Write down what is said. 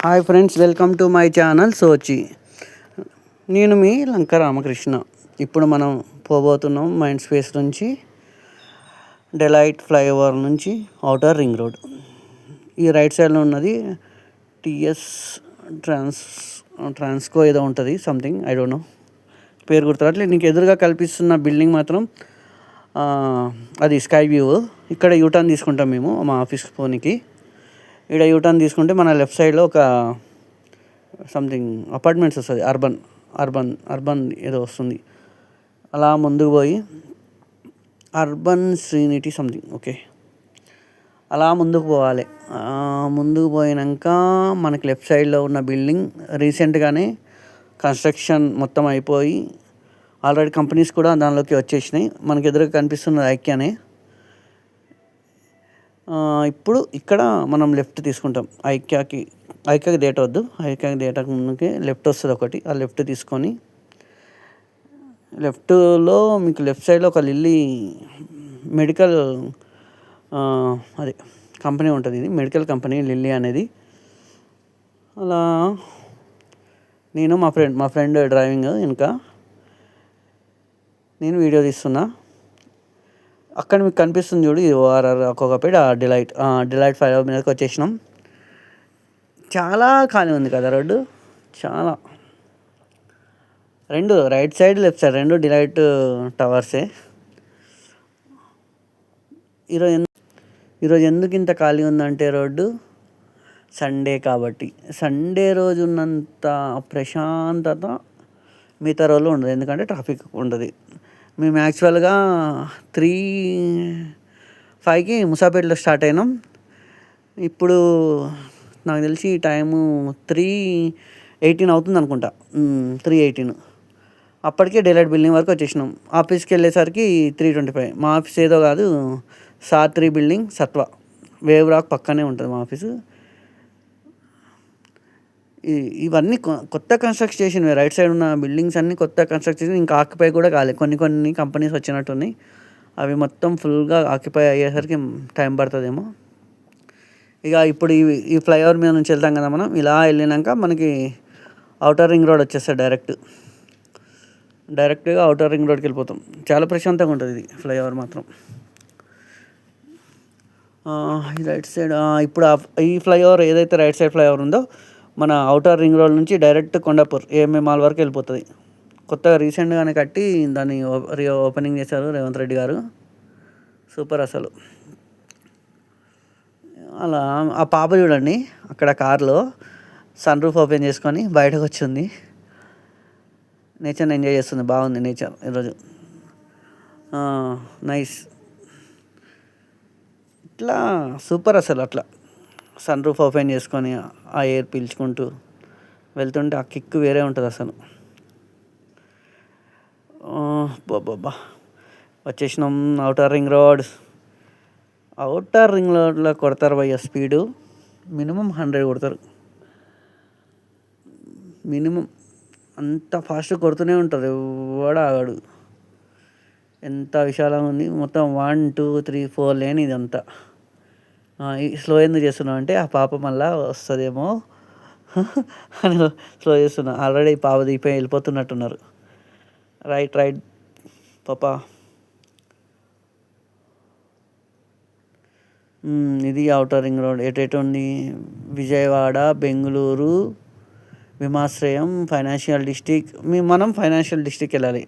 Hi friends, welcome to my channel Sochi. నేను మీ లంక రామకృష్ణ. ఇప్పుడు మనం పోబోతున్నాం మైండ్ స్పేస్ నుంచి డెలైట్ ఫ్లైఓవర్ నుంచి ఔటర్ రింగ్ రోడ్. ఈ రైట్ సైడ్లో ఉన్నది టిఎస్ ట్రాన్స్కో ఏదో ఉంటుంది, సంథింగ్ ఐ డోంట్ నో, పేరు గుర్తురాట్లేదు. నీకు ఎదురుగా కల్పిస్తున్న బిల్డింగ్ మాత్రం అది స్కై వ్యూ. ఇక్కడ యూటర్న్ తీసుకుంటాం మేము మా ఆఫీస్కి పోనీకి. ఇక్కడ యూటర్న్ తీసుకుంటే మన లెఫ్ట్ సైడ్లో ఒక సంథింగ్ అపార్ట్మెంట్స్ వస్తుంది, అర్బన్ ఏదో వస్తుంది. అలా ముందుకు పోయి అర్బన్ శ్రీనిటీ సంథింగ్, ఓకే, అలా ముందుకు పోవాలి. ముందుకు పోయినాక మనకి లెఫ్ట్ సైడ్లో ఉన్న బిల్డింగ్ రీసెంట్గానే కన్స్ట్రక్షన్ మొత్తం అయిపోయి ఆల్రెడీ కంపెనీస్ కూడా దానిలోకి వచ్చేసినాయి. మనకి ఎదురుగా కనిపిస్తున్నది ఐక్యానే. ఇప్పుడు ఇక్కడ మనం లెఫ్ట్ తీసుకుంటాం. ఐక్యాకి డేటా వద్దు, ఐక్యాకి డేటాకి ముందుకి లెఫ్ట్ వస్తుంది ఒకటి. ఆ లెఫ్ట్ తీసుకొని లెఫ్ట్లో మీకు లెఫ్ట్ సైడ్లో ఒక లిల్లీ మెడికల్ అది కంపెనీ ఉంటుంది. ఇది మెడికల్ కంపెనీ లిల్లీ అనేది. అలా నేను మా ఫ్రెండ్ డ్రైవింగ్, ఇంకా నేను వీడియో తీస్తున్నా. అక్కడ మీకు కనిపిస్తుంది చూడు, ఇది ఓఆర్ఆర్ ఒక్కొక్కపేట డిలైట్ ఫ్లైఓవర్ మీదకి వచ్చేసినాం. చాలా ఖాళీ ఉంది కదా రోడ్డు, చాలా. రెండు రైట్ సైడ్ లెఫ్ట్ సైడ్ రెండు డిలైట్ టవర్సే. ఈరోజు ఎందుకు ఇంత ఖాళీ ఉందంటే రోడ్డు సండే కాబట్టి. సండే రోజు ఉన్నంత ప్రశాంతత మిగతా రోజులు ఉండదు, ఎందుకంటే ట్రాఫిక్ ఉండదు. మేము యాక్చువల్గా 3:05కి ముసాపేటలో స్టార్ట్ అయినాం. ఇప్పుడు నాకు తెలిసి టైము 3:18 అవుతుంది అనుకుంటా, 3:18. అప్పటికే డైలైట్ బిల్డింగ్ వరకు వచ్చేసినాం. ఆఫీస్కి వెళ్ళేసరికి 3:25. మా ఆఫీస్ ఏదో కాదు, సాత్రి బిల్డింగ్, సత్వ వేవ్ రాక్ పక్కనే ఉంటుంది మా ఆఫీసు. ఇవన్నీ కొత్త కన్స్ట్రక్ట్ చేసినవి. రైట్ సైడ్ ఉన్న బిల్డింగ్స్ అన్నీ కొత్త కన్స్ట్రక్ట్ చేసి, ఇంకా ఆక్యుపై కూడా కాలేదు. కొన్ని కంపెనీస్ వచ్చినట్టున్నాయి. అవి మొత్తం ఫుల్గా ఆక్యుపై అయ్యేసరికి టైం పడుతుందేమో. ఇక ఇప్పుడు ఈ ఫ్లైఓవర్ మీద నుంచి వెళ్తాం కదా మనం. ఇలా వెళ్ళినాక మనకి ఔటర్ రింగ్ రోడ్ వచ్చేస్తుంది. డైరెక్ట్గా ఔటర్ రింగ్ రోడ్కి వెళ్ళిపోతాం. చాలా ప్రశాంతంగా ఉంటుంది ఇది ఫ్లైఓవర్ మాత్రం. ఈ రైట్ సైడ్ ఇప్పుడు ఈ ఫ్లైఓవర్ ఏదైతే రైట్ సైడ్ ఫ్లైఓవర్ ఉందో మన ఔటర్ రింగ్ రోడ్ నుంచి డైరెక్ట్ కొండాపూర్ ఏఎంఏ మాల్ వరకు వెళ్ళిపోతుంది. కొత్తగా రీసెంట్గానే కట్టి దాన్ని ఓపెనింగ్ చేశారు రేవంత్ రెడ్డి గారు. సూపర్ అసలు. అలా ఆ పాప చూడండి అక్కడ కార్లో సన్ రూఫ్ ఓపెన్ చేసుకొని బయటకు వచ్చింది. నేచర్ని ఎంజాయ్ చేస్తుంది. బాగుంది నేచర్ ఈరోజు, నైస్. ఇట్లా సూపర్ అసలు. అట్లా సన్ రూఫ్ ఓపెన్ చేసుకొని ఆ ఎయిర్ పీల్చుకుంటూ వెళ్తుంటే ఆ కిక్ వేరే ఉంటుంది అసలు. బాబా వచ్చేసినాం outer ring road. Outer ring రోడ్లో కొడతారు భయ్య స్పీడు మినిమం 100 కొడతారు. మినిమం అంత ఫాస్ట్ కొడుతూనే ఉంటారు, ఎవడు ఆగాడు. ఎంత విశాలంగా ఉంది మొత్తం. 1, 2, 3, 4 లేన్ ఇదంతా. స్లో ఎందుకు చేస్తున్నావు అంటే ఆ పాప మళ్ళా వస్తుందేమో అని స్లో చేస్తున్నా. ఆల్రెడీ పాప దిగిపోయి వెళ్ళిపోతున్నట్టున్నారు. రైట్ పాపా. ఇది ఔటర్ రింగ్ రోడ్. ఎటు ఉంది? విజయవాడ, బెంగళూరు, విమాశ్రయం, ఫైనాన్షియల్ డిస్ట్రిక్ట్. మనం ఫైనాన్షియల్ డిస్ట్రిక్ట్ వెళ్ళాలి.